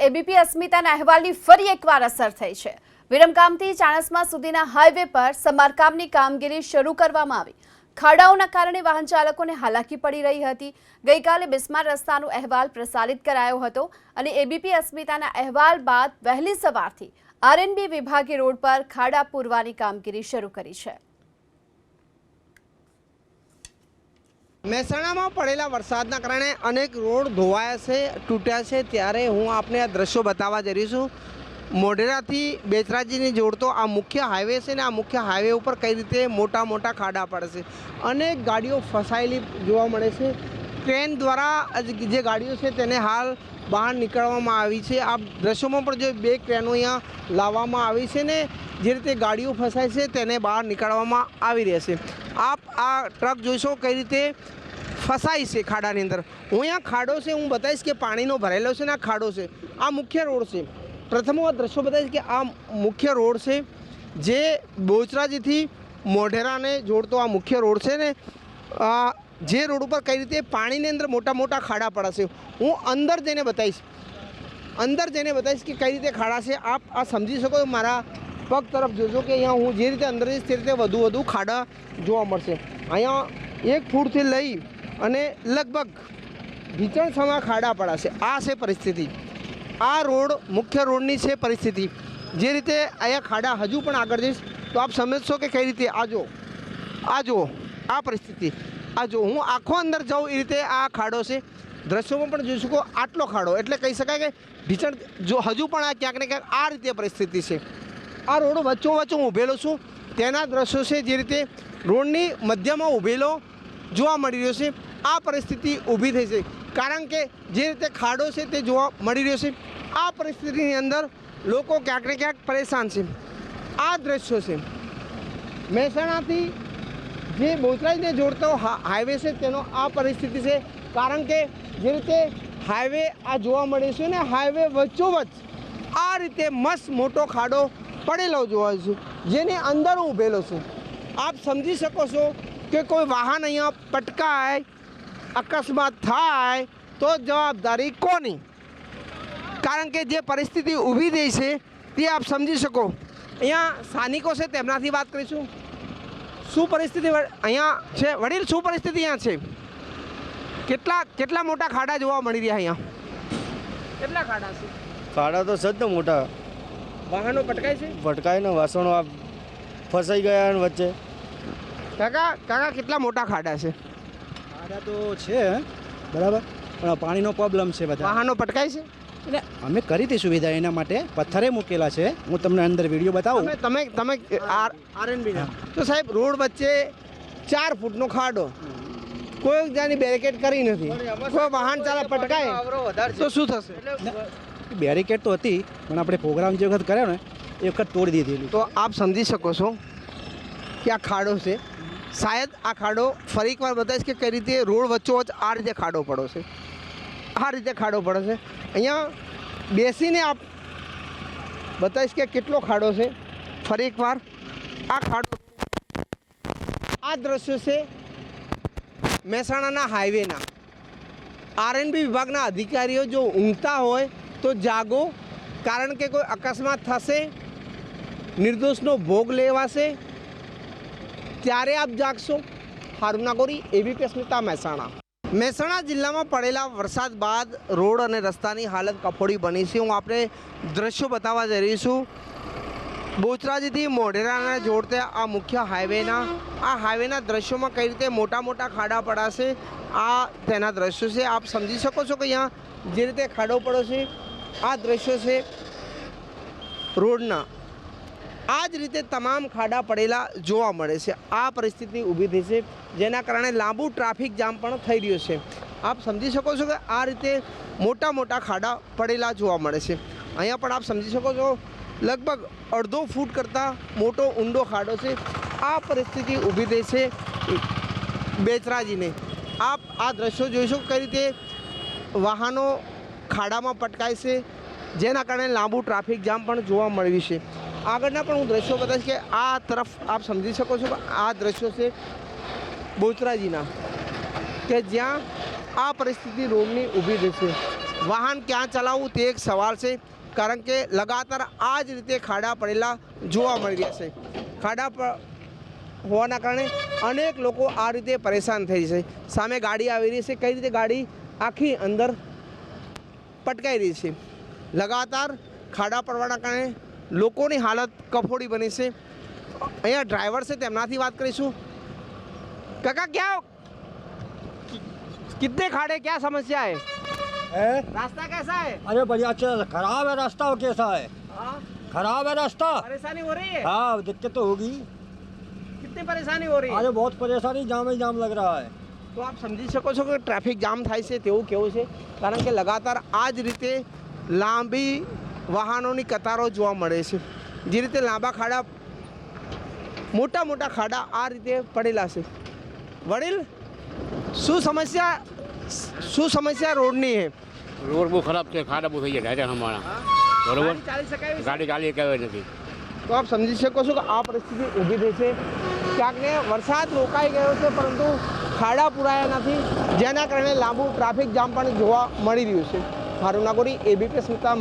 ABP અસ્મિતાના અહેવાલની ફરી એકવાર અસર થઈ છે। વિરમગામથી ચાણસ્મા સુધીના હાઈવે પર સમારકામની કામગીરી શરૂ કરવામાં આવી। ખાડાઓના કારણે વાહન ચાલકોને હાલાકી પડી રહી હતી। ગઈકાલે બિસ્માર રસ્તાનો અહેવાલ પ્રસારિત કરાયો હતો અને એબીપી અસ્મિતાના અહેવાલ બાદ વહેલી સવારથી આરએનબી વિભાગે રોડ પર ખાડા પૂરવાની કામગીરી શરૂ કરી છે। મહેસાણામાં પડેલા વરસાદના કારણે અનેક રોડ ધોવાયા છે, તૂટ્યા છે। ત્યારે હું આપને આ દ્રશ્યો બતાવવા જઈ રહી છું। મોઢેરાથી બેચરાજીને જોડતો આ મુખ્ય હાઈવે છે ને આ મુખ્ય હાઈવે ઉપર કઈ રીતે મોટા મોટા ખાડા પડે છે, અનેક ગાડીઓ ફસાયેલી જોવા મળે છે। ટ્રેન દ્વારા જે ગાડીઓ છે તેને હાલ બહાર નીકળવામાં આવી છે। આ દ્રશ્યોમાં પણ જો બે ટ્રેનો અહીંયા લાવવામાં આવી છે ને જે રીતે ગાડીઓ ફસાય છે તેને બહાર નીકાળવામાં આવી રહી છે। આપ આ ટ્રક જોઈશો કઈ રીતે ફસાય છે ખાડાની અંદર। હું અહીંયા ખાડો છે હું બતાવીશ કે પાણીનો ભરેલો છે ને આ ખાડો છે। આ મુખ્ય રોડ છે। પ્રથમ હું દ્રશ્યો બતાવીશ કે આ મુખ્ય રોડ છે જે બોચરાજીથી મોઢેરાને જોડતો આ મુખ્ય રોડ છે ને જે રોડ ઉપર કઈ રીતે પાણીની અંદર મોટા મોટા ખાડા પડે છે। હું અંદર જઈને બતાવીશ કે કઈ રીતે ખાડા છે। આપ આ સમજી શકો મારા પગ તરફ જોશો કે અહીંયા હું જે રીતે અંદર જઈશ તે રીતે વધુ ખાડા જોવા મળશે। અહીંયા 1 ફૂટથી લઈ અને લગભગ ભીચણ સમા ખાડા પડાશે। આ છે પરિસ્થિતિ। આ રોડ મુખ્ય રોડની છે પરિસ્થિતિ। જે રીતે અહીંયા ખાડા હજુ પણ આગળ જઈશ તો આપ સમજશો કે કઈ રીતે આ જો આ પરિસ્થિતિ હું આખો અંદર જાઉં એ રીતે આ ખાડો છે। દ્રશ્યોમાં પણ જોઈ શકો આટલો ખાડો એટલે કહી શકાય કે ભીચણ જો હજુ પણ આ ક્યાંક ને ક્યાંક આ રીતે પરિસ્થિતિ છે। આ રોડ વચ્ચોવચ્ચ હું ઊભેલો છું તેના દ્રશ્યો છે જે રીતે રોડની મધ્યમાં ઊભેલો જોવા મળી રહ્યો છે। આ પરિસ્થિતિ ઊભી થઈ છે કારણ કે જે રીતે ખાડો છે તે જોવા મળી રહ્યો છે। આ પરિસ્થિતિની અંદર લોકો ક્યાંક ને ક્યાંક પરેશાન છે। આ દ્રશ્યો છે મહેસાણાથી જે બોચરાજીને જોડતો હાઈવે છે તેનો આ પરિસ્થિતિ છે કારણ કે જે રીતે હાઈવે આ જોવા મળે છે ને હાઈવે વચ્ચોવચ્ચ આ રીતે મસ્ત મોટો ખાડો પડેલો જોવા છે જેની અંદર હું ઊભેલો છું। આપ સમજી શકો છો કે કોઈ વાહન અહીંયા પટકાય અકસ્માત થાય તો જવાબદારી કોની, કારણ કે જે પરિસ્થિતિ ઊભી થઈ છે તે આપ સમજી શકો। અહીંયા સ્થાનિકો છે તેમનાથી વાત કરીશું। શું પરિસ્થિતિ અહીંયા છે વડીલ, શું પરિસ્થિતિ અહીંયા છે? કેટલા મોટા ખાડા જોવા મળી રહ્યા અહીંયા? કેટલા ખાડા છે? ખાડા તો સદ મોટા, વાહનો પટકાય છે, ભટકાય ને વાસણો આ ફસાઈ ગયા ને વચ્ચે। કાકા કેટલા મોટા ખાડા છે? ખાડા તો છે બરાબર, પણ પાણીનો પ્રોબ્લેમ છે બધા। વાહનો પટકાય છે એટલે અમે કરી હતી સુવિધા એના માટે પથ્થરે મૂકેલા છે। હું તમને અંદર વિડીયો બતાવું। તમે આરએનબી તો સાહેબ રોડ વચ્ચે 4 ફૂટનો ખાડો, કોઈ જાની બેરિકેડ કરી નથી, કોઈ વાહન ચાલક પટકાય તો શું થશે? બેરિકેડ તો હતી પણ આપણે પ્રોગ્રામ જે વખત કર્યો ને એ વખત તોડી દીધેલું। તો આપ સમજી શકો છો કે આ ખાડો છે। શાયદ આ ખાડો ફરી એકવાર બતાવીશ કે કઈ રીતે રોડ વચ્ચોવચ્ચ આ રીતે ખાડો પડો છે, આ રીતે ખાડો પડે છે। અહીંયા બેસીને આપ બતાવીશ કે કેટલો ખાડો છે। ફરી એકવાર આ ખાડો, આ દ્રશ્યો છે મહેસાણાના હાઈવેના। આરએનબી વિભાગના અધિકારીઓ જો ઊંઘતા હોય તો જાગો, કારણ કે કોઈ અકસ્માત થશે, નિર્દોષનો ભોગ લેવાશે ત્યારે આપ જાગશો। હારૂન નાગોરી, એબીપી અસ્મિતા, મહેસાણા જિલ્લામાં પડેલા વરસાદ બાદ રોડ અને રસ્તાની હાલત કફોડી બની છે। હું આપણે દ્રશ્યો બતાવવા જઈ રહી છું। બોચરાજીથી મોઢેરાને જોડતા આ મુખ્ય હાઈવેના દ્રશ્યોમાં કઈ રીતે મોટા મોટા ખાડા પડાશે આ તેના દ્રશ્યો છે। આપ સમજી શકો છો કે અહીંયા જે રીતે ખાડો પડ્યો છે આ દ્રશ્યો છે રોડના। આ જ રીતે તમામ ખાડા પડેલા જોવા મળે છે। આ પરિસ્થિતિ ઊભી થઈ છે જેના કારણે લાંબુ ટ્રાફિક જામ પણ થઈ રહ્યો છે। આપ સમજી શકો છો કે આ રીતે મોટા મોટા ખાડા પડેલા જોવા મળે છે। અહીંયા પણ આપ સમજી શકો છો લગભગ 1.5 ફૂટ કરતાં મોટો ઊંડો ખાડો છે। આ પરિસ્થિતિ ઊભી થઈ છે બેચરાજીને। આપ આ દ્રશ્યો જોઈશો કઈ રીતે વાહનો ખાડામાં પટકાય છે જેના કારણે લાંબુ ટ્રાફિક જામ પણ જોવા મળ્યું છે। આગળના પણ હું દ્રશ્યો બતાવીશ કે આ તરફ આપ સમજી શકો છો કે આ દ્રશ્યો છે બોચરાજીના કે જ્યાં આ પરિસ્થિતિ રોડની ઊભી થઈ છે। વાહન ક્યાં ચલાવવું તે એક સવાલ છે, કારણ કે લગાતાર આ જ રીતે ખાડા પડેલા જોવા મળી રહ્યા છે. ખાડા હોવાના કારણે અનેક લોકો આ રીતે પરેશાન થઈ છે. સામે ગાડી આવી રહી છે, કઈ રીતે ગાડી આખી અંદર પટકાઈ રહી છે. લગાતાર ખાડા પડવાના કારણે લોકોની હાલત કફોડી બની છે. અહીંયા ડ્રાઈવર છે, તેમનાથી વાત કરીશું. કાકા ક્યાં कितने खाड़े क्या समस्या है? रास्ता कैसा है? अरे बढ़िया अच्छा खराब है रास्ता कैसा है खराब है रास्ता परेशानी हो रही है? हाँ दिक्कत तो होगी कितनी परेशानी हो रही है? अरे बहुत परेशानी जाम ही जाम लग रहा है તો આપ સમજી શકો છો કે ટ્રાફિક જામ થાય છે તેવું કેવું છે, કારણ કે લગાતાર આ જ રીતે લાંબી વાહનોની કતારો જોવા મળે છે. જે રીતે લાંબા ખાડા, મોટા મોટા ખાડા આ રીતે પડેલા છે. વડીલ, શું સમસ્યા રોડની છે? રોડ બહુ ખરાબ છે, ખાડા બહુ થઈ ગયા ઢાંચા હમારા બરોબર, ગાડી ચાલી શકાય એવી છે? ગાડી ચાલી કહેવાય નથી. તો આપ સમજી શકો છો કે આ પરિસ્થિતિ ઊભી થઈ છે. ક્યાંક ને વરસાદ રોકાઈ ગયો છે, પરંતુ ખાડા પૂરાયા નથી, જેના કારણે લાંબુ ટ્રાફિક જામ પણ જોવા મળી રહ્યું છે. મારું નામ એબીપી સ્મિતા.